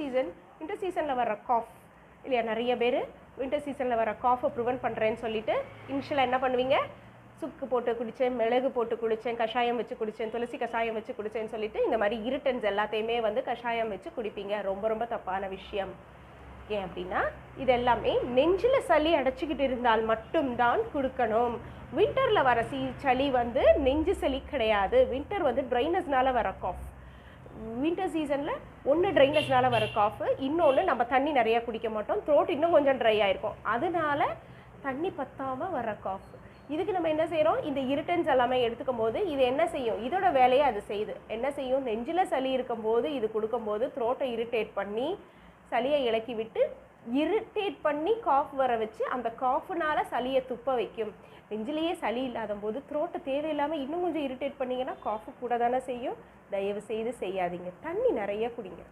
Season winter சீசனில் வர cough இல்லையா, நிறைய பேர் வின்டர் சீசனில் வர காஃபை ப்ரிவென்ட் பண்ணுறேன்னு சொல்லிட்டு இனிஷியலாக என்ன பண்ணுவீங்க, சுக்கு போட்டு குடித்தேன், மிளகு போட்டு குடித்தேன், கஷாயம் வச்சு குடித்தேன், துளசி கஷாயம் வச்சு குடித்தேன்னு சொல்லிட்டு இந்த மாதிரி இரிட்டன்ஸ் எல்லாத்தையுமே வந்து கஷாயம் வச்சு குடிப்பீங்க. ரொம்ப ரொம்ப தப்பான விஷயம். ஏன் அப்படின்னா இது எல்லாமே நெஞ்சில் சளி அடைச்சிக்கிட்டு இருந்தால் மட்டும்தான் கொடுக்கணும். வின்டரில் வர சளி வந்து நெஞ்சு சளி கிடையாது. வின்டர் வந்து ட்ரைனஸ்னால வர காஃப். வின்டர் சீசனில் ஒன்று ட்ரைனஸ்னால வர காஃபு, இன்னொன்று நம்ம தண்ணி நிறையா குடிக்க மாட்டோம், த்ரோட் இன்னும் கொஞ்சம் ட்ரை ஆகிருக்கும், அதனால தண்ணி பற்றாமல் வர காஃப். இதுக்கு நம்ம என்ன செய்கிறோம், இந்த இரிட்டன்ஸ் எல்லாமே எடுத்துக்கும் போது இது என்ன செய்யும், இதோட வேலையை அது செய்யுது. என்ன செய்யும், நெஞ்சில் சளி இருக்கும்போது இது கொடுக்கும்போது த்ரோட்டை இரிட்டேட் பண்ணி சளியை இலக்கி விட்டு இரிட்டேட் பண்ணி காஃப் வர வச்சு அந்த காஃப்னால சளியை துப்ப வைக்கும். நெஞ்சிலேயே சளி இல்லாத போது த்ரோட்டை தேவையில்லாமல் இன்னும் கொஞ்சம் இரிட்டேட் பண்ணிங்கன்னா காஃபு கூட தானே செய்யும். தயவு செய்து செய்யாதீங்க. தண்ணி நிறைய குடிங்க.